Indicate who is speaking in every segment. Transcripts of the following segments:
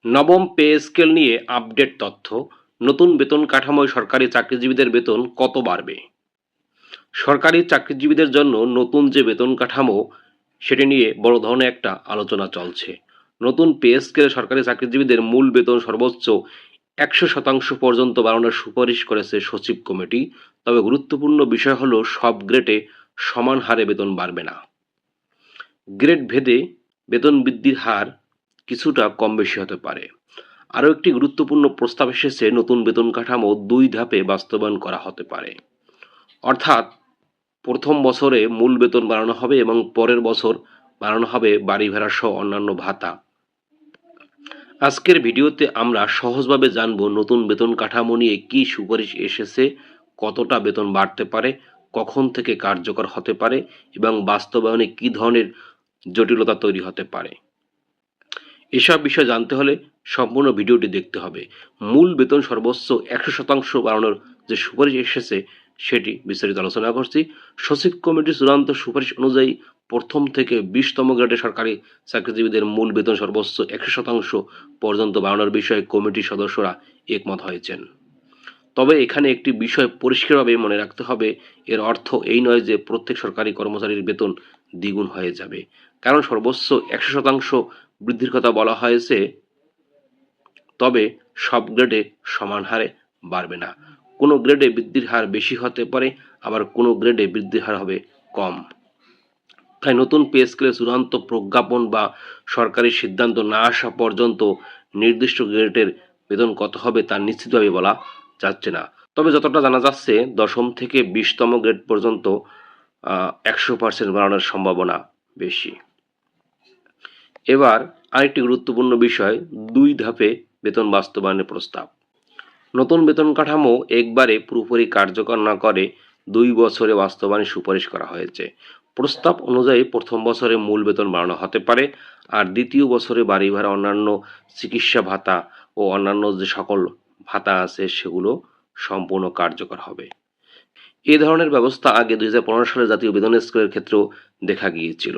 Speaker 1: নবম pay scale নিয়ে update তথ্য। নতুন বেতন কাঠামোয় সরকারি চাকরিজীবীদের বেতন কত বাড়বে? সরকারি চাকরিজীবীদের জন্য নতুন যে বেতন কাঠামো সেটি নিয়ে বড় ধরনের একটা আলোচনা চলছে। নতুন পে স্কেলে সরকারি চাকরিজীবীদের মূল বেতন সর্বোচ্চ 100% পর্যন্ত বাড়ানোর সুপারিশ করেছে সচিব কমিটি। তবে গুরুত্বপূর্ণ বিষয় হলো সব গ্রেডে সমান হারে বেতন বাড়বে না। গ্রেড ভেদে বেতন বৃদ্ধির হার কিছুটা কম বেশি হতে পারে। আরও একটি গুরুত্বপূর্ণ প্রস্তাব এসেছে, নতুন বেতন কাঠামো 2 ধাপে বাস্তবায়ন করা হতে পারে। অর্থাৎ প্রথম বছরে মূল বেতন বাড়ানো হবে এবং পরের বছর বাড়ানো হবে বাড়ি ভাড়া সহ অন্যান্য ভাতা। আজকের ভিডিওতে আমরা সহজভাবে জানব নতুন বেতন কাঠামো নিয়ে কি সুপারিশ এসেছে, কতটা বেতন বাড়তে পারে, কখন থেকে কার্যকর হতে পারে এবং বাস্তবায়নে কি ধরনের জটিলতা তৈরি হতে পারে। এসব বিষয় জানতে হলে সম্পূর্ণ ভিডিওটি দেখতে হবে। মূল বেতন সর্বোচ্চ 100% বাড়ানোর যে সুপারিশ এসেছে সেটি বিস্তারিত আলোচনা করছি। সচিব কমিটির চূড়ান্ত সুপারিশ অনুযায়ী প্রথম থেকে 20তম গ্রেডে সরকারি চাকরিজীবীদের মূল বেতন সর্বোচ্চ 100% পর্যন্ত বাড়ানোর বিষয়ে কমিটির সদস্যরা একমত হয়েছেন। তবে এখানে একটি বিষয় পরিষ্কারভাবে মনে রাখতে হবে, এর অর্থ এই নয় যে প্রত্যেক সরকারি কর্মচারীর বেতন দ্বিগুণ হয়ে যাবে। কারণ সর্বোচ্চ 100% বৃদ্ধির কথা বলা হয়েছে, তবে সব গ্রেডে সমান হারে বাড়বে না। কোনো গ্রেডে বৃদ্ধির হার বেশি হতে পারে, আবার কোনো গ্রেডে বৃদ্ধির হার হবে কম। তাই নতুন পে স্কেলে চূড়ান্ত প্রজ্ঞাপন বা সরকারি সিদ্ধান্ত না আসা পর্যন্ত নির্দিষ্ট গ্রেডের বেতন কত হবে তা নিশ্চিতভাবে বলা যাচ্ছে না। তবে যতটা জানা যাচ্ছে, 10ম থেকে 20তম গ্রেড পর্যন্ত 100% বাড়ানোর সম্ভাবনা বেশি। এবার আরেকটি গুরুত্বপূর্ণ বিষয়, 2 ধাপে বেতন বাস্তবায়নের প্রস্তাব। নতুন বেতন কাঠামো একবারে পুরোপুরি কার্যকর না করে 2 বছরে বাস্তবায়নের সুপারিশ করা হয়েছে। প্রস্তাব অনুযায়ী প্রথম বছরে মূল বেতন বাড়ানো হতে পারে, আর দ্বিতীয় বছরে বাড়ি ভাড়া, অন্যান্য চিকিৎসা ভাতা ও অন্যান্য যে সকল ভাতা আছে সেগুলো সম্পূর্ণ কার্যকর হবে। এ ধরনের ব্যবস্থা আগে 2015 সালে জাতীয় বেতন স্কেলের ক্ষেত্রেও দেখা গিয়েছিল।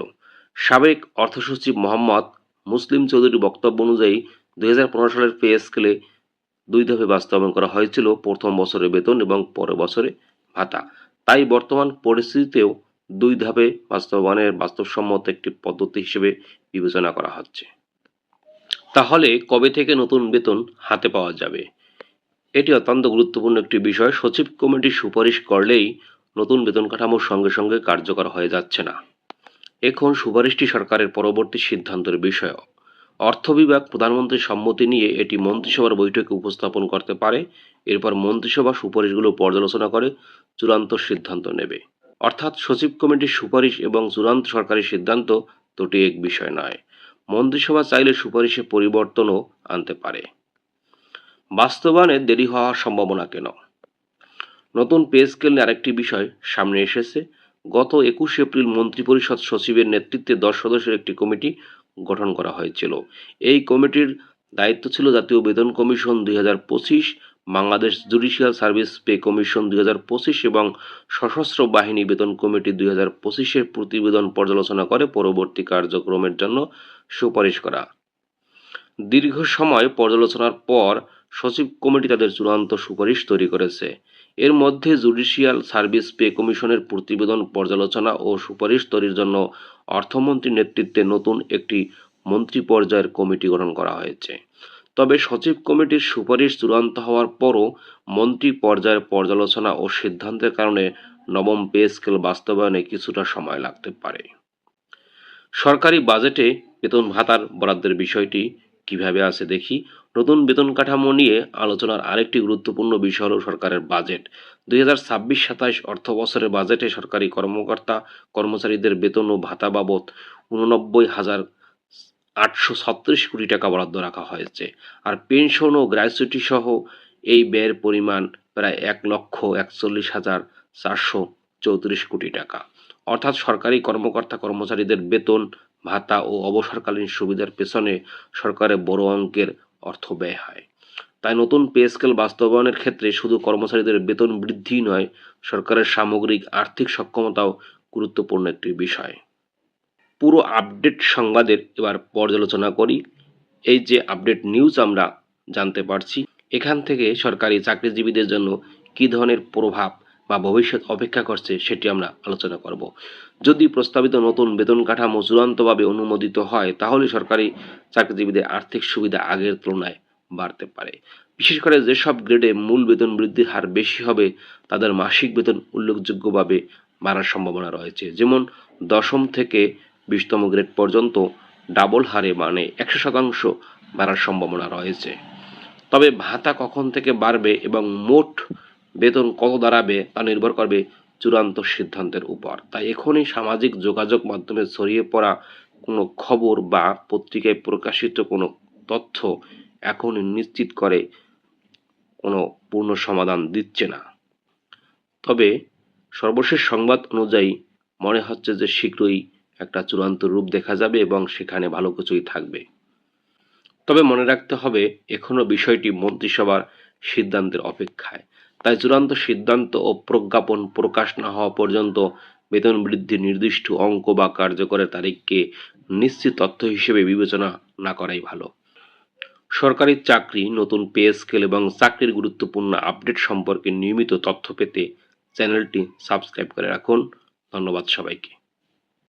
Speaker 1: সাবেক অর্থসচিব মোহাম্মদ মুসলিম চৌধুরীর বক্তব্য অনুযায়ী 2015 সালের পে স্কেলে 2 ধাপে বাস্তবায়ন করা হয়েছিল, প্রথম বছরে বেতন এবং পরের বছরে ভাতা। তাই বর্তমান পরিস্থিতিতেও 2 ধাপে বাস্তবায়নের বাস্তবসম্মত একটি পদ্ধতি হিসেবে বিবেচনা করা হচ্ছে। তাহলে কবে থেকে নতুন বেতন হাতে পাওয়া যাবে? এটি অত্যন্ত গুরুত্বপূর্ণ একটি বিষয়। সচিব কমিটি সুপারিশ করলেই নতুন বেতন কাঠামোর সঙ্গে সঙ্গে কার্যকর হয়ে যাচ্ছে না। এখন সুপারিশটি সরকারের পরবর্তী সিদ্ধান্তের বিষয়। অর্থ বিভাগ প্রধানমন্ত্রীর সম্মতি নিয়ে এটি মন্ত্রিসভার বৈঠকে উপস্থাপন করতে পারে। এরপর মন্ত্রিসভা সুপারিশগুলো পর্যালোচনা করে চূড়ান্ত সিদ্ধান্ত নেবে। অর্থাৎ সচিব কমিটির সুপারিশ এবং চূড়ান্ত সরকারি সিদ্ধান্ত দুটি এক বিষয় নয়। মন্ত্রিসভা চাইলে সুপারিশে পরিবর্তনও আনতে পারে। বাস্তবায়নে দেরি হওয়ার সম্ভাবনা কেন? নতুন পে স্কেল নিয়ে আরেকটি বিষয় সামনে এসেছে। গত 21 এপ্রিল মন্ত্রিপরিষদ সচিবের নেতৃত্বে 10 সদস্যের একটি কমিটি গঠন করা হয়েছিল। এই কমিটির দায়িত্ব ছিল জাতীয় বেতন commission 2025, Bangladesh judicial service pay commission 2025 এবং সশস্ত্র বাহিনী বেতন কমিটি 2025-এর প্রতিবেদন পর্যালোচনা করে পরবর্তী কার্যক্রমের জন্য সুপারিশ করা। দীর্ঘ সময় পর্যালোচনার পর সচিব কমিটি তাদের চূড়ান্ত সুপারিশ তৈরি করেছে। এর মধ্যে জুডিশিয়াল সার্ভিস পে কমিশনের প্রতিবেদন পর্যালোচনা ও সুপারিশ তৈরির জন্য অর্থমন্ত্রীর নেতৃত্বে নতুন একটি মন্ত্রী পর্যায়ের কমিটি গঠন করা হয়েছে। তবে সচিব কমিটির সুপারিশ চূড়ান্ত হওয়ার পরও মন্ত্রী পর্যায়ের পর্যালোচনা ও সিদ্ধান্তের কারণে নবম পে স্কেল বাস্তবায়নে কিছুটা সময় লাগতে পারে। সরকারি বাজেটে বেতন ভাতার বরাদ্দের বিষয়টি কিভাবে আছে দেখি। নতুন বেতন কাঠামো নিয়ে আলোচনার আরেকটি গুরুত্বপূর্ণ বিষয় হল সরকারের বাজেট। 2026-27 অর্থ বছরের বাজেটে সরকারি কর্মকর্তা কর্মচারীদের বেতন ও ভাতা বাবদ 89,836 কোটি টাকা বরাদ্দ রাখা হয়েছে। আর পেনশন ও গ্র্যাচুইটি সহ এই ব্যয়ের পরিমাণ প্রায় 1,41,434 কোটি টাকা। অর্থাৎ সরকারি কর্মকর্তা কর্মচারীদের বেতন, ভাতা ও অবসরকালীন সুবিধার পেছনে সরকারের বড় অঙ্কের অর্থ ব্যয় হয়। তাই নতুন পে স্কেল বাস্তবায়নের ক্ষেত্রে শুধু কর্মচারীদের বেতন বৃদ্ধি নয়, সরকারের সামগ্রিক আর্থিক সক্ষমতাও গুরুত্বপূর্ণ একটি বিষয়। পুরো আপডেট সংবাদের এবার পর্যালোচনা করি। এই যে আপডেট নিউজ আমরা জানতে পারছি, এখান থেকে সরকারি চাকরিজীবীদের জন্য কী ধরনের প্রভাব বা ভবিষ্যৎ অপেক্ষা করছে সেটি আমরা আলোচনা করব। যদি প্রস্তাবিত নতুন বেতন কাঠামো চূড়ান্তভাবে অনুমোদিত হয়, তাহলে সরকারি চাকরিজীবীদের আর্থিক সুবিধা আগের তুলনায় বাড়তে পারে। বিশেষ করে যেসব গ্রেডে মূল বেতন বৃদ্ধির হার বেশি হবে, তাদের মাসিক বেতন উল্লেখযোগ্যভাবে বাড়ার সম্ভাবনা রয়েছে। যেমন ১০ম থেকে ২০তম গ্রেড পর্যন্ত ডাবল হারে, মানে ১০০% বাড়ার সম্ভাবনা রয়েছে। তবে ভাতা কখন থেকে বাড়বে এবং মোট বেতন কত দাঁড়াবে তা নির্ভর করবে চূড়ান্ত সিদ্ধান্তের উপর। তাই এখনই সামাজিক যোগাযোগ মাধ্যমে ছড়িয়ে পড়া কোনো খবর বা পত্রিকায় প্রকাশিত কোনো তথ্য এখনই নিশ্চিত করে কোনো পূর্ণ সমাধান দিচ্ছে না। তবে সর্বশেষ সংবাদ অনুযায়ী মনে হচ্ছে যে শীঘ্রই একটা চূড়ান্ত রূপ দেখা যাবে এবং সেখানে ভালো কিছুই থাকবে। তবে মনে রাখতে হবে, এখনো বিষয়টি মন্ত্রিসভার সিদ্ধান্তের অপেক্ষায়। তাই চূড়ান্ত সিদ্ধান্ত ও প্রজ্ঞাপন প্রকাশ না হওয়া পর্যন্ত বেতন বৃদ্ধির নির্দিষ্ট অঙ্ক বা কার্যকরের তারিখকে নিশ্চিত তথ্য হিসেবে বিবেচনা না করাই ভালো। সরকারি চাকরি, নতুন পে স্কেল এবং চাকরির গুরুত্বপূর্ণ আপডেট সম্পর্কে নিয়মিত তথ্য পেতে চ্যানেলটি সাবস্ক্রাইব করে রাখুন। ধন্যবাদ সবাইকে।